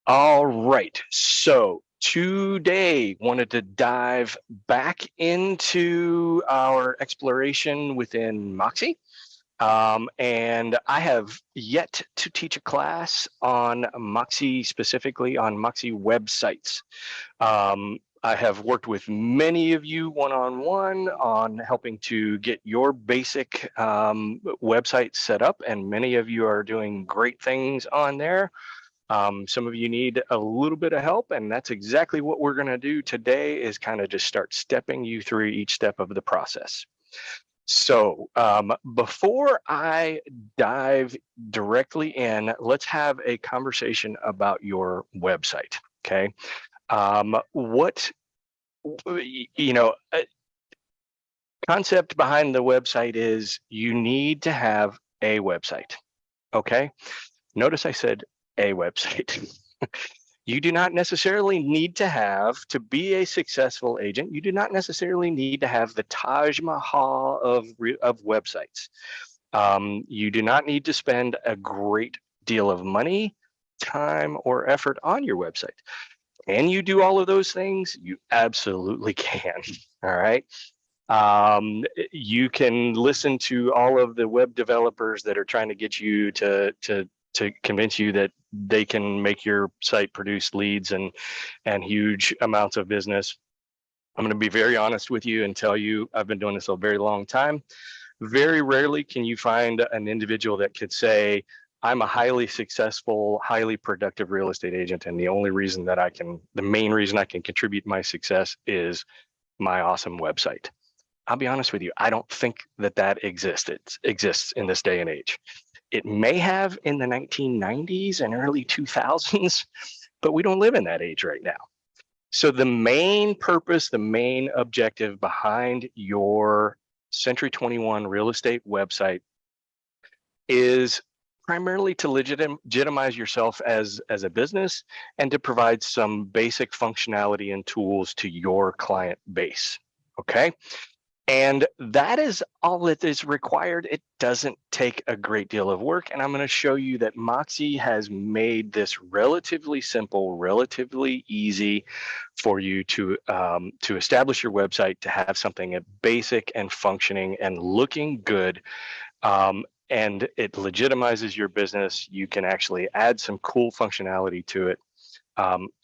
All right. So today wanted to dive back into our exploration within Moxi. And I have yet to teach a class on Moxi, specifically on Moxi websites. I have worked with many of you one-on-one on helping to get your basic website set up, and many of you are doing great things on there. Some of you need a little bit of help, and that's exactly what we're going to do today is kind of just start stepping you through each step of the process. So before I dive directly in, let's have a conversation about your website, okay? What, you know, concept behind the website is you need to have a website, okay? Notice I said a website. You do not necessarily need to have, to be a successful agent, you do not necessarily need to have the Taj Mahal of websites. You do not need to spend a great deal of money, time, or effort on your website. Can you do all of those things? You absolutely can. All right. You can listen to all of the web developers that are trying to get you to convince you that they can make your site produce leads and huge amounts of business. I'm going to be very honest with you and tell you I've been doing this a very long time. Very rarely can you find an individual that could say, I'm a highly successful, highly productive real estate agent, and the only reason that the main reason I can contribute my success is my awesome website. I'll be honest with you, I don't think that exists in this day and age. It may have in the 1990s and early 2000s, but we don't live in that age right now. So the main purpose, the main objective behind your Century 21 real estate website is primarily to legitimize yourself as a business and to provide some basic functionality and tools to your client base. Okay. And that is all that is required. It doesn't take a great deal of work. And I'm going to show you that Moxi has made this relatively simple, relatively easy for you to establish your website, to have something basic and functioning and looking good. And it legitimizes your business. You can actually add some cool functionality to it.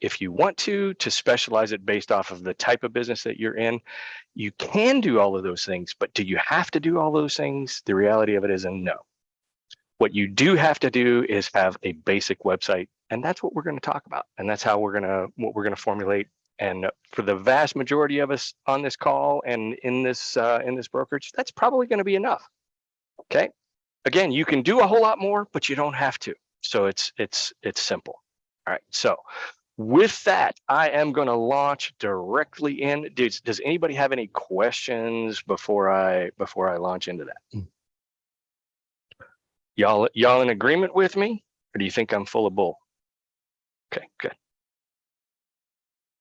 If you want to specialize it based off of the type of business that you're in, you can do all of those things, but do you have to do all those things? The reality of it is a no. What you do have to do is have a basic website, and that's what we're going to talk about, and that's how we're going to formulate. And for the vast majority of us on this call and in this brokerage, that's probably going to be enough. Okay. Again, you can do a whole lot more, but you don't have to. So it's simple. All right. So with that, I am going to launch directly in. Does anybody have any questions before I launch into that? Y'all in agreement with me, or do you think I'm full of bull? Okay, good.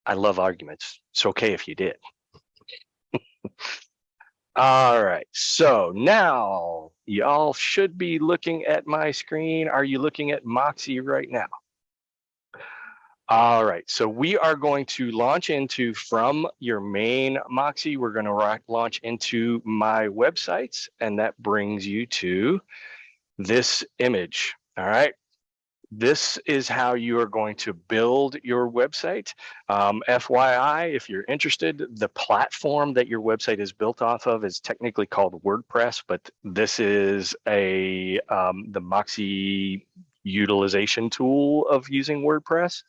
I love arguments. It's okay if you did. All right, so now y'all should be looking at my screen. Are you looking at Moxi right now? All right, so we are going to launch into, from your main Moxi, we're going to launch into my websites, and that brings you to this image. All right, this is how you are going to build your website. FYI, if you're interested, the platform that your website is built off of is technically called WordPress, but this is the Moxi utilization tool of using WordPress.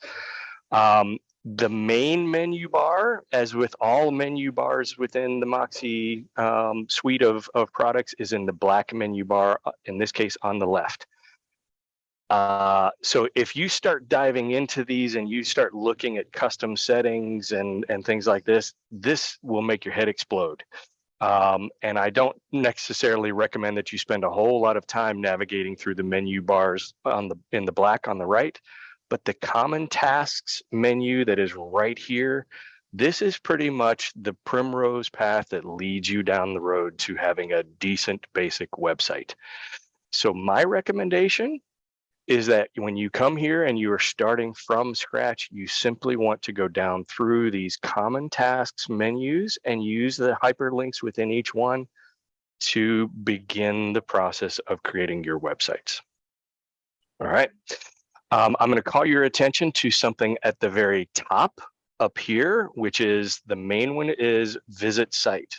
The main menu bar, as with all menu bars within the Moxi suite of products, is in the black menu bar, in this case on the left. So if you start diving into these and you start looking at custom settings and things like this, this will make your head explode. And I don't necessarily recommend that you spend a whole lot of time navigating through the menu bars in the black on the right, but the common tasks menu that is right here, this is pretty much the primrose path that leads you down the road to having a decent basic website. So my recommendation is that when you come here and you are starting from scratch, you simply want to go down through these common tasks menus and use the hyperlinks within each one to begin the process of creating your websites. All right. I'm going to call your attention to something at the very top up here, which is the main one is visit site.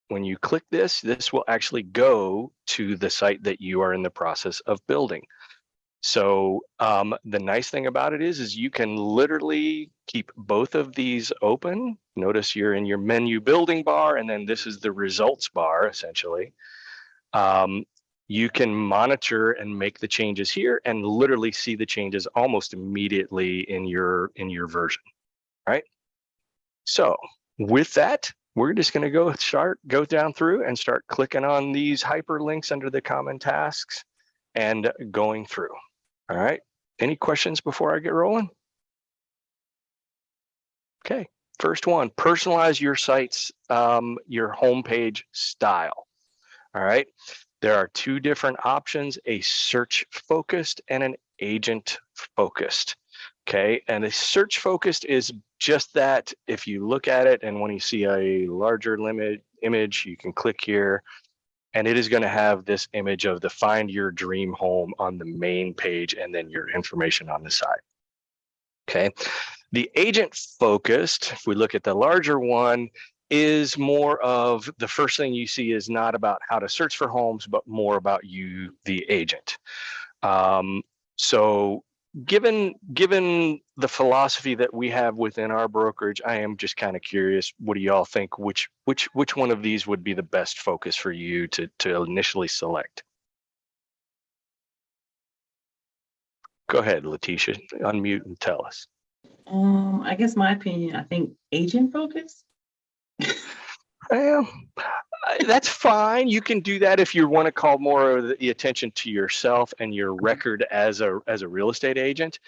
When you click this, this will actually go to the site that you are in the process of building. So the nice thing about it is you can literally keep both of these open. Notice you're in your menu building bar, and then this is the results bar, essentially. You can monitor and make the changes here and literally see the changes almost immediately in your version, right? So with that, we're just going to go down through and start clicking on these hyperlinks under the common tasks and going through. All right. Any questions before I get rolling? Okay. First one, personalize your site's your homepage style. All right. There are two different options, a search focused and an agent focused. Okay. And a search focused is just that. If you look at it and when you see a larger image, you can click here. And it is going to have this image of the find your dream home on the main page and then your information on the side. Okay. The agent focused, if we look at the larger one, is more of the first thing you see is not about how to search for homes, but more about you, the agent. So given the philosophy that we have within our brokerage, I am just kind of curious, what do y'all think? Which one of these would be the best focus for you to initially select? Go ahead, Letitia, unmute and tell us. I guess my opinion, I think agent focus. Well, that's fine. You can do that if you want to call more of the attention to yourself and your record as a real estate agent.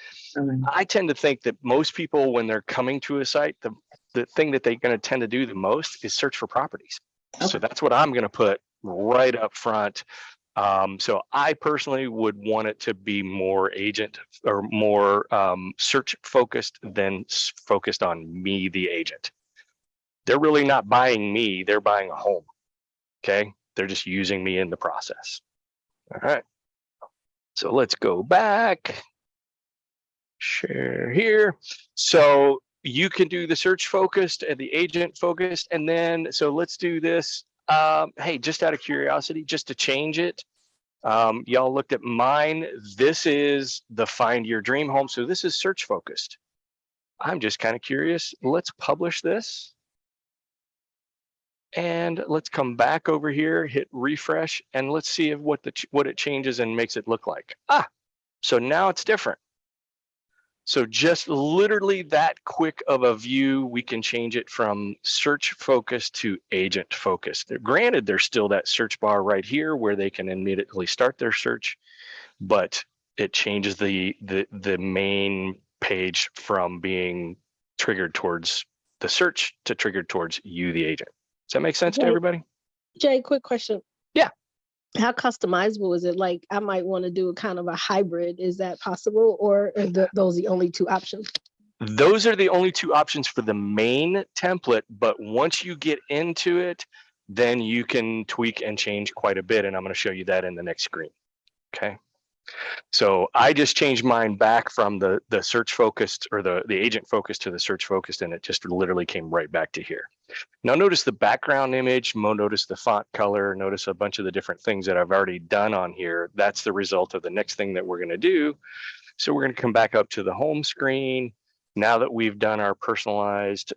I tend to think that most people, when they're coming to a site, the thing that they're going to tend to do the most is search for properties. Okay. So that's what I'm going to put right up front. So I personally would want it to be more agent or more search focused than focused on me, the agent. They're really not buying me, they're buying a home. Okay, they're just using me in the process. All right, so let's go back, share here. So you can do the search focused and the agent focused, and then, so let's do this. Hey, just out of curiosity, just to change it, y'all looked at mine. This is the find your dream home. So this is search focused. I'm just kind of curious. Let's publish this. And let's come back over here, hit refresh, and let's see if what it changes and makes it look like. So now it's different. So just literally that quick of a view, we can change it from search focused to agent focused. Granted, there's still that search bar right here where they can immediately start their search, but it changes the main page from being triggered towards the search to triggered towards you, the agent. Does that make sense to everybody? Jay, quick question. Yeah. How customizable is it? Like, I might want to do a kind of a hybrid. Is that possible, or are those the only two options? Those are the only two options for the main template, but once you get into it, then you can tweak and change quite a bit, and I'm going to show you that in the next screen. Okay. So I just changed mine back from the search focused or the agent focused to the search focused, and it just literally came right back to here. Now notice the background image, notice the font color, notice a bunch of the different things that I've already done on here. That's the result of the next thing that we're going to do. So we're going to come back up to the home screen. Now that we've done our personalized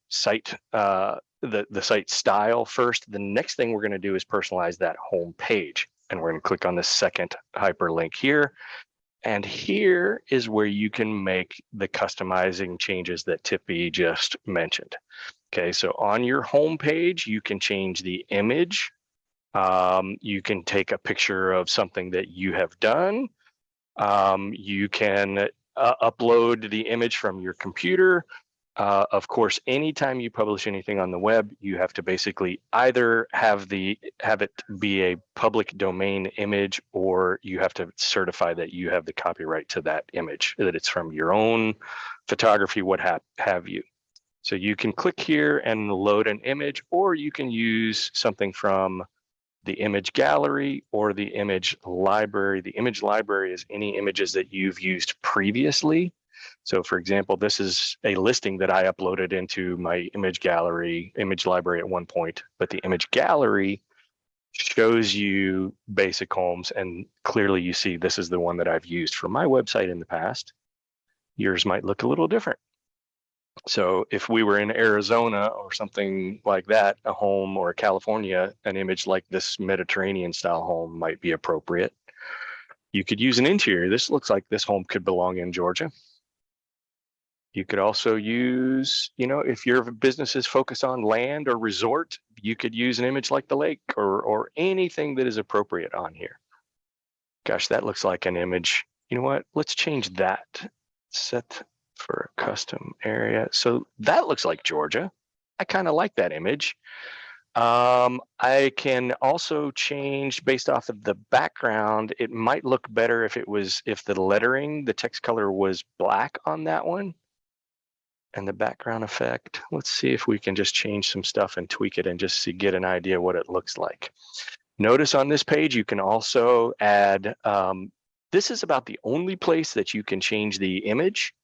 site, the site style first, the next thing we're going to do is personalize that home page. And we're going to click on the second hyperlink here. And here is where you can make the customizing changes that Tippy just mentioned. Okay, so on your home page, you can change the image. You can take a picture of something that you have done. You can upload the image from your computer. Of course, anytime you publish anything on the web, you have to basically either have it be a public domain image, or you have to certify that you have the copyright to that image, that it's from your own photography, what have you. So you can click here and load an image, or you can use something from the image gallery or the image library. The image library is any images that you've used previously. So for example, this is a listing that I uploaded into my image library at one point, but the image gallery shows you basic homes, and clearly you see this is the one that I've used for my website in the past. Yours might look a little different. So if we were in Arizona or something like that, a home, or California, an image like this Mediterranean style home might be appropriate. You could use an interior. This looks like this home could belong in Georgia. You could also use, if your business is focused on land or resort, you could use an image like the lake, or anything that is appropriate on here. Gosh, that looks like an image. You know what? Let's change that. Set for a custom area. So that looks like Georgia. I kind of like that image. I can also change based off of the background. It might look better if the lettering, the text color was black on that one. And the background effect, let's see if we can just change some stuff and tweak it and just get an idea what it looks like. Notice on this page, you can also add, this is about the only place that you can change the image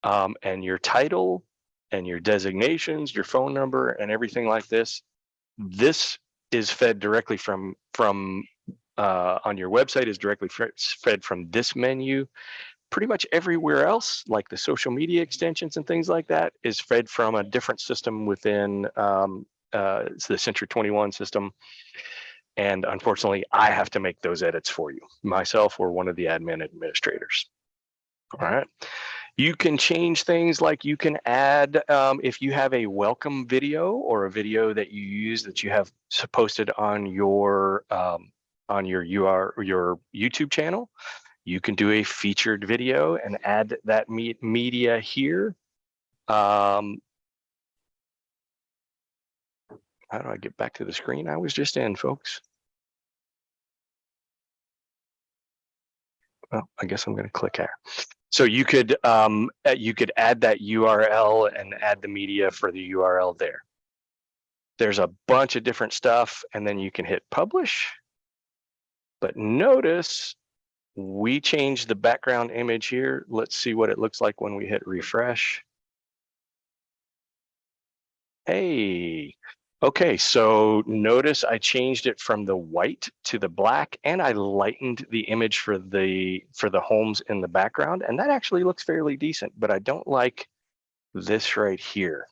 and your title and your designations, your phone number, and everything like this. This is fed directly from on your website, is directly fed from this menu. Pretty much everywhere else, like the social media extensions and things like that, is fed from a different system within it's the Century 21 system. And unfortunately, I have to make those edits for you, myself or one of the admin administrators. All right. You can change things like you can add, if you have a welcome video or a video that you use that you have posted on your your YouTube channel, you can do a featured video and add that media here. How do I get back to the screen I was just in, folks? Well, I guess I'm going to click here. So you could add that URL and add the media for the URL there. There's a bunch of different stuff, and then you can hit publish. But notice we changed the background image here. Let's see what it looks like when we hit refresh. Hey, okay, so notice I changed it from the white to the black, and I lightened the image for the homes in the background, and that actually looks fairly decent, but I don't like this right here.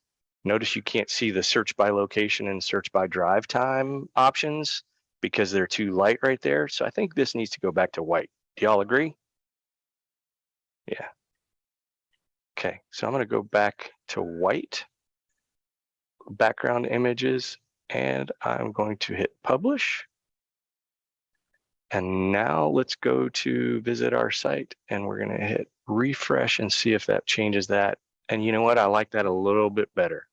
Notice you can't see the search by location and search by drive time options because they're too light right there. So I think this needs to go back to white. Do y'all agree? Yeah. Okay, so I'm going to go back to white background images, and I'm going to hit publish. And now let's go to visit our site, and we're going to hit refresh and see if that changes that. And you know what? I like that a little bit better,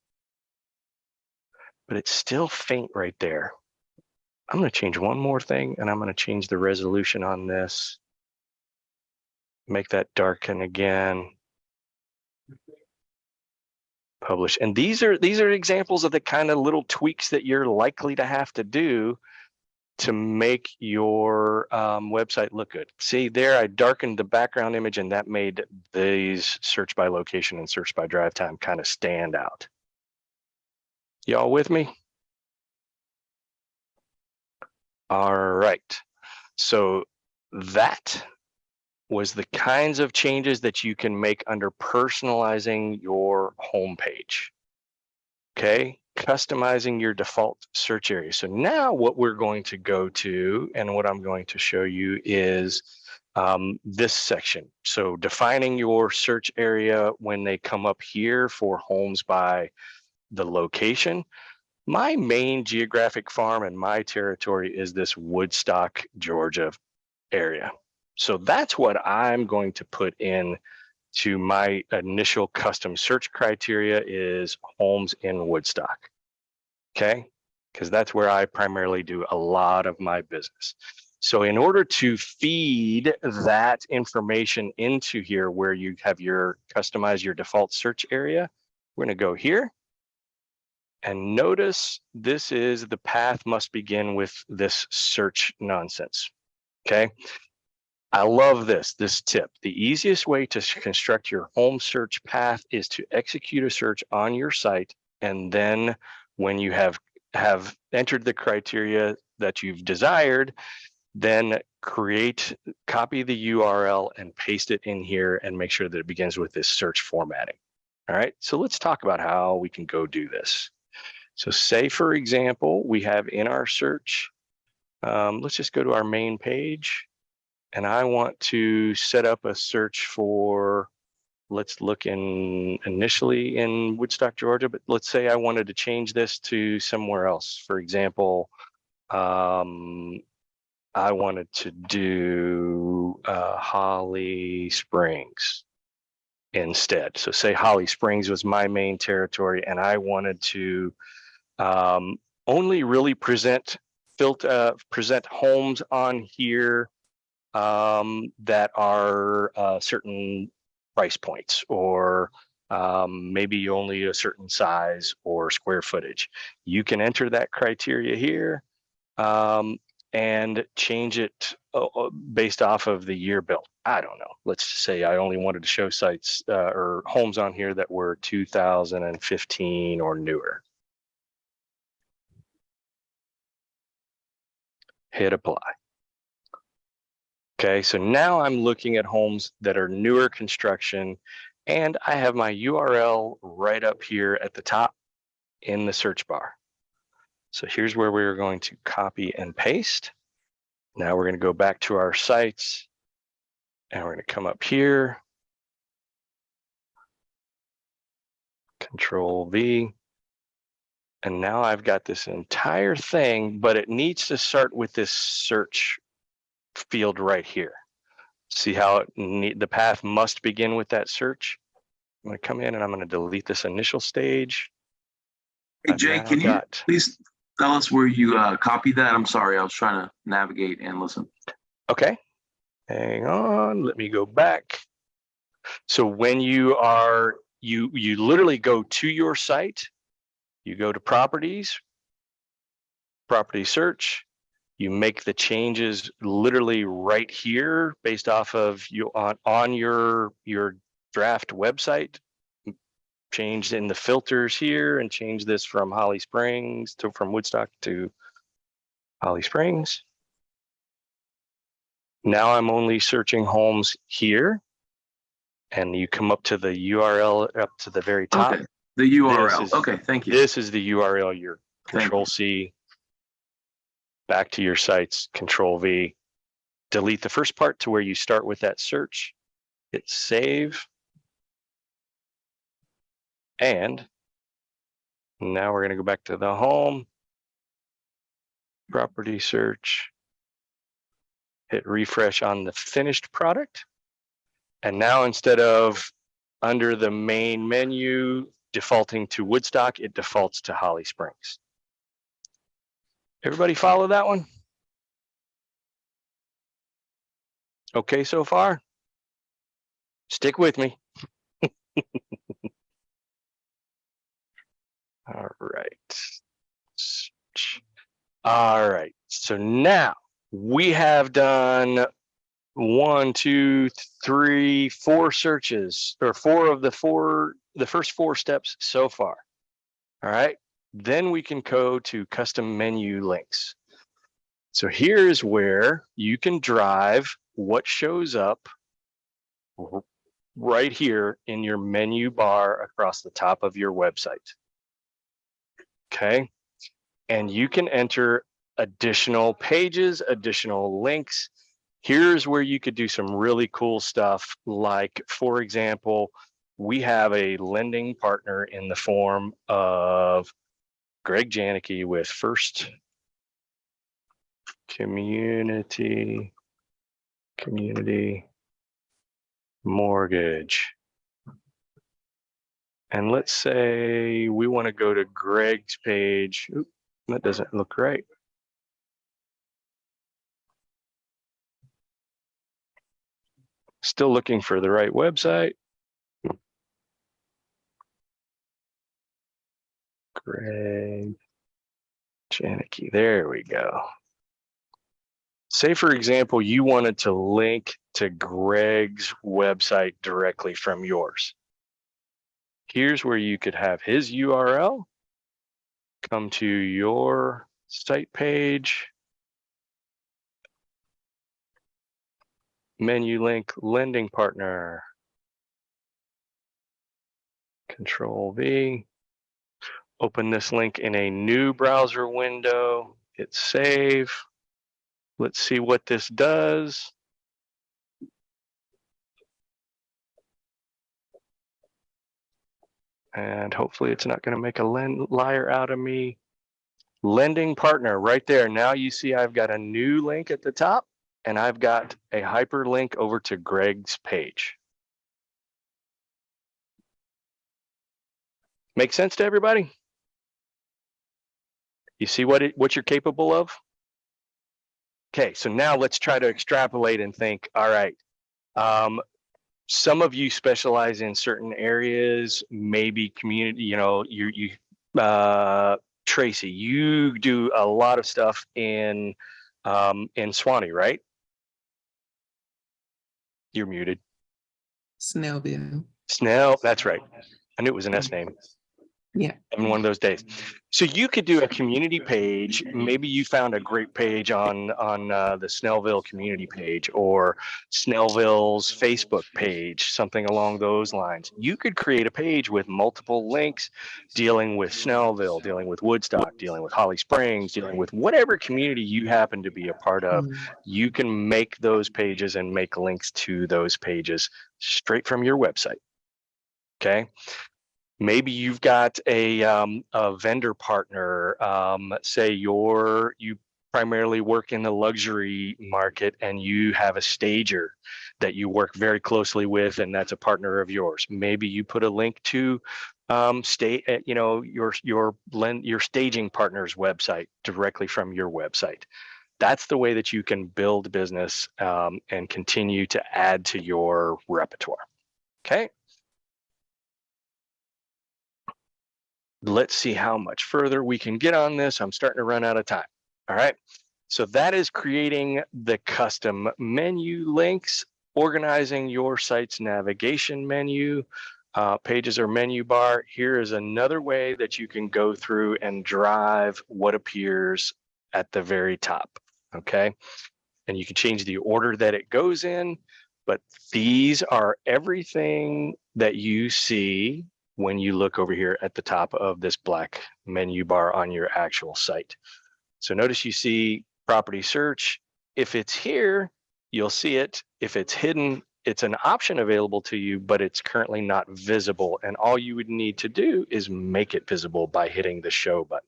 but it's still faint right there. I'm going to change one more thing, and I'm going to change the resolution on this. Make that darken again. Publish. And these are examples of the kind of little tweaks that you're likely to have to do to make your website look good. See there, I darkened the background image, and that made these search by location and search by drive time kind of stand out. Y'all with me? All right. So that was the kinds of changes that you can make under personalizing your homepage. Okay, customizing your default search area. So now what we're going to go to, and what I'm going to show you, is this section. So defining your search area when they come up here for homes by the location. My main geographic farm and my territory is this Woodstock, Georgia area. So that's what I'm going to put in to my initial custom search criteria is homes in Woodstock. Okay, because that's where I primarily do a lot of my business. So in order to feed that information into here where you have your customize your default search area, we're going to go here. And notice this is the path must begin with this search nonsense. Okay. I love this tip. The easiest way to construct your home search path is to execute a search on your site. And then when you have entered the criteria that you've desired, then copy the URL and paste it in here and make sure that it begins with this search formatting. All right, so let's talk about how we can go do this. So say, for example, we have in our search, let's just go to our main page. And I want to set up a search for, let's look initially in Woodstock, Georgia, but let's say I wanted to change this to somewhere else. For example, I wanted to do Holly Springs instead. So say Holly Springs was my main territory and I wanted to only really present homes on here that are certain price points, or maybe only a certain size or square footage. You can enter that criteria here and change it based off of the year built. I don't know. Let's say I only wanted to show sites or homes on here that were 2015 or newer. Hit apply. Okay, so now I'm looking at homes that are newer construction, and I have my URL right up here at the top in the search bar. So here's where we're going to copy and paste. Now we're going to go back to our sites, and we're going to come up here, Control V, and now I've got this entire thing, but it needs to start with this search field right here. See how the path must begin with that search? I'm going to come in and I'm going to delete this initial stage. Hey, Jay, can you please tell us where you copied that? I'm sorry, I was trying to navigate and listen. Okay, hang on, let me go back. So when you are, you literally go to your site, you go to properties, property search, you make the changes literally right here based off of you on your draft website. Changed in the filters here and change this from Holly Springs from Woodstock to Holly Springs. Now I'm only searching homes here, and you come up to the URL up to the very top. Okay, the URL. Okay, thank you. This is the URL. Your Control C, back to your sites, Control V. Delete the first part to where you start with that search. Hit save. And now we're going to go back to the home, property search, hit refresh on the finished product. And now instead of under the main menu defaulting to Woodstock, it defaults to Holly Springs. Everybody follow that one? Okay so far? Stick with me. All right. All right. So now we have done 1, 2, 3, 4 searches, or the first 4 steps so far. All right. Then we can go to custom menu links. So here's where you can drive what shows up right here in your menu bar across the top of your website. Okay, and you can enter additional pages, additional links. Here's where you could do some really cool stuff. Like, for example, we have a lending partner in the form of Greg Janicki with First Community Mortgage. And let's say we want to go to Greg's page. Oop, that doesn't look right. Still looking for the right website. Greg Janicki, there we go. Say, for example, you wanted to link to Greg's website directly from yours. Here's where you could have his URL, come to your site page, menu link, lending partner, Control V, open this link in a new browser window, hit save. Let's see what this does. And hopefully it's not going to make a liar out of me. Lending partner right there. Now you see I've got a new link at the top and I've got a hyperlink over to Greg's page. Make sense to everybody? You see what you're capable of? Okay, so now let's try to extrapolate and think, all right, some of you specialize in certain areas, maybe community, Tracy, you do a lot of stuff in Swanee, right? You're muted. Snellville. Snell, that's right. I knew it was an S name. Yeah. In one of those days. So you could do a community page. Maybe you found a great page on the Snellville community page or Snellville's Facebook page, something along those lines. You could create a page with multiple links dealing with Snellville, dealing with Woodstock, dealing with Holly Springs, dealing with whatever community you happen to be a part of. You can make those pages and make links to those pages straight from your website. Okay. Maybe you've got a vendor partner, say you primarily work in the luxury market and you have a stager that you work very closely with and that's a partner of yours. Maybe you put a link to your staging partner's website directly from your website. That's the way that you can build business and continue to add to your repertoire. Okay. Let's see how much further we can get on this. I'm starting to run out of time. All right. So that is creating the custom menu links, organizing your site's navigation menu, pages or menu bar. Here is another way that you can go through and drive what appears at the very top. Okay. And you can change the order that it goes in, but these are everything that you see when you look over here at the top of this black menu bar on your actual site. So notice you see property search. If it's here, you'll see it. If it's hidden, it's an option available to you, but it's currently not visible. And all you would need to do is make it visible by hitting the show button.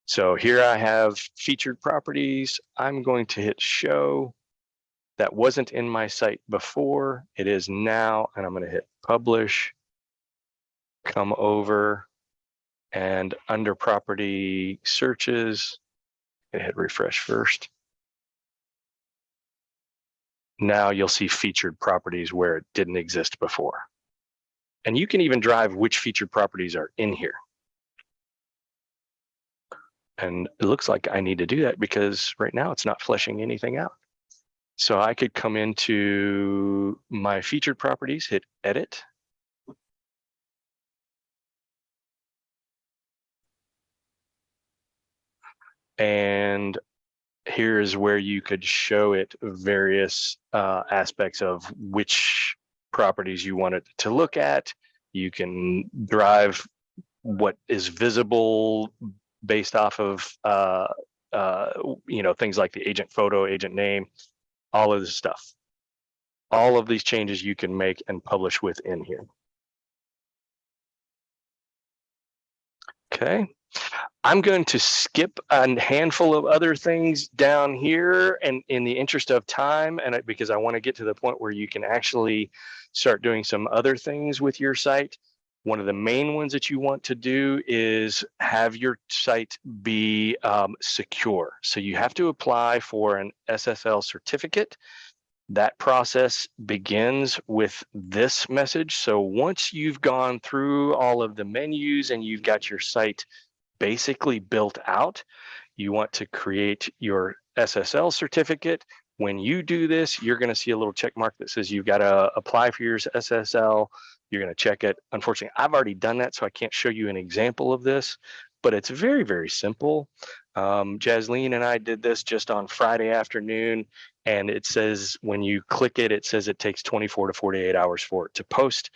So here I have featured properties. I'm going to hit show. That wasn't in my site before. It is now, and I'm going to hit publish. Come over and under property searches, hit refresh first. Now you'll see featured properties where it didn't exist before. And you can even drive which featured properties are in here. And it looks like I need to do that because right now it's not fleshing anything out. So I could come into my featured properties, hit edit. And here is where you could show it various aspects of which properties you want it to look at. You can drive what is visible based off of things like the agent photo, agent name, all of this stuff. All of these changes you can make and publish within here. Okay. I'm going to skip a handful of other things down here and in the interest of time, and because I want to get to the point where you can actually start doing some other things with your site. One of the main ones that you want to do is have your site be secure. So you have to apply for an SSL certificate. That process begins with this message. So once you've gone through all of the menus and you've got your site basically built out, you want to create your SSL certificate. When you do this, you're going to see a little check mark that says you've got to apply for your SSL. You're going to check it. Unfortunately, I've already done that, so I can't show you an example of this, but it's very, very simple. Jasleen and I did this just on Friday afternoon, and it says when you click it, it says it takes 24 to 48 hours for it to post.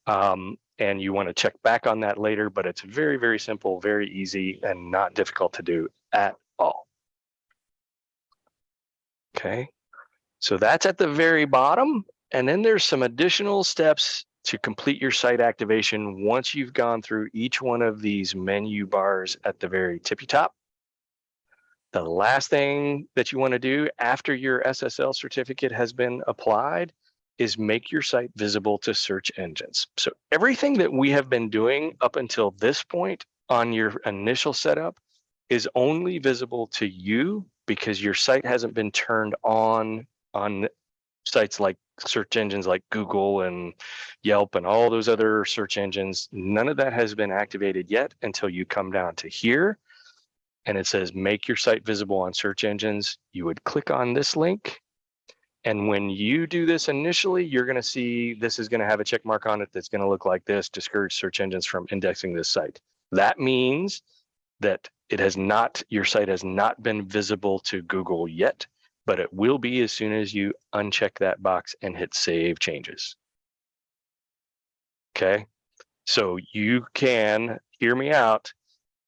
And you want to check back on that later, but it's very, very simple, very easy, and not difficult to do at all. Okay, so that's at the very bottom. And then there's some additional steps to complete your site activation once you've gone through each one of these menu bars at the very tippy top. The last thing that you want to do after your SSL certificate has been applied is make your site visible to search engines. So everything that we have been doing up until this point on your initial setup is only visible to you because your site hasn't been turned on sites like search engines like Google and Yelp and all those other search engines. None of that has been activated yet until you come down to here and it says make your site visible on search engines. You would click on this link. And when you do this initially, you're going to see this is going to have a check mark on it that's going to look like this: discourage search engines from indexing this site. That means that your site has not been visible to Google yet, but it will be as soon as you uncheck that box and hit save changes. Okay, so you can, hear me out,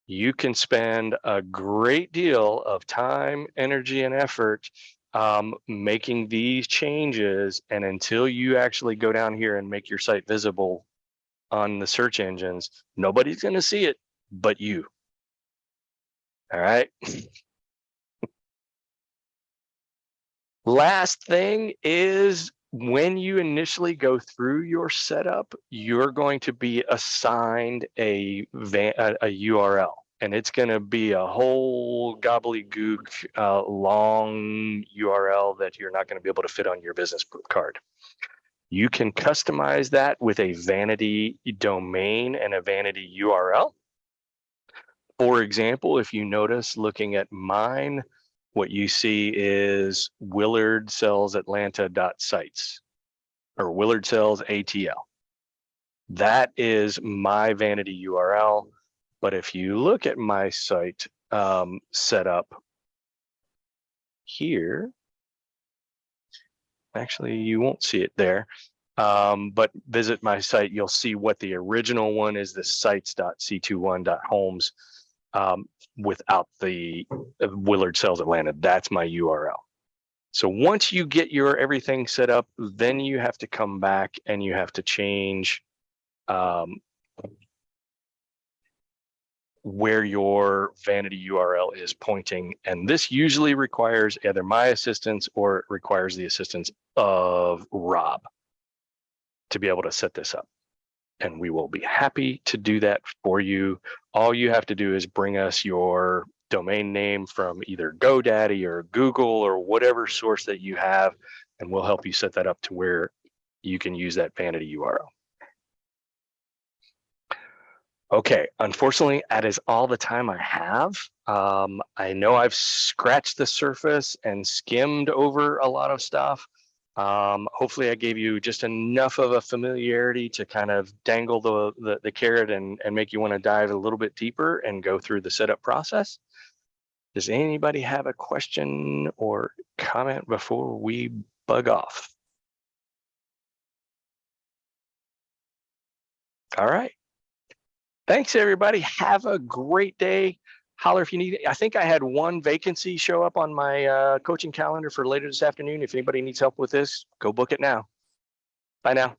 you can spend a great deal of time, energy, and effort making these changes, and until you actually go down here and make your site visible on the search engines, nobody's going to see it but you. All right. Last thing is, when you initially go through your setup, you're going to be assigned a URL, and it's going to be a whole gobbledygook long URL that you're not going to be able to fit on your business card. You can customize that with a vanity domain and a vanity URL. For example, if you notice looking at mine, what you see is willardselsatlanta.sites or Willard Sells ATL. That is my vanity URL. But if you look at my site setup here, actually, you won't see it there. But visit my site, you'll see what the original one is, the sites.c21.homes without the Willard Sells Atlanta. That's my URL. So once you get your everything set up, then you have to come back and you have to change where your vanity URL is pointing. And this usually requires either my assistance or it requires the assistance of Rob to be able to set this up. And we will be happy to do that for you. All you have to do is bring us your domain name from either GoDaddy or Google or whatever source that you have, and we'll help you set that up to where you can use that vanity URL. Okay, unfortunately, that is all the time I have. I know I've scratched the surface and skimmed over a lot of stuff. Hopefully I gave you just enough of a familiarity to kind of dangle the carrot and make you want to dive a little bit deeper and go through the setup process. Does anybody have a question or comment before we bug off? All right. Thanks, everybody. Have a great day. Holler if you need it. I think I had one vacancy show up on my coaching calendar for later this afternoon. If anybody needs help with this, go book it now. Bye now.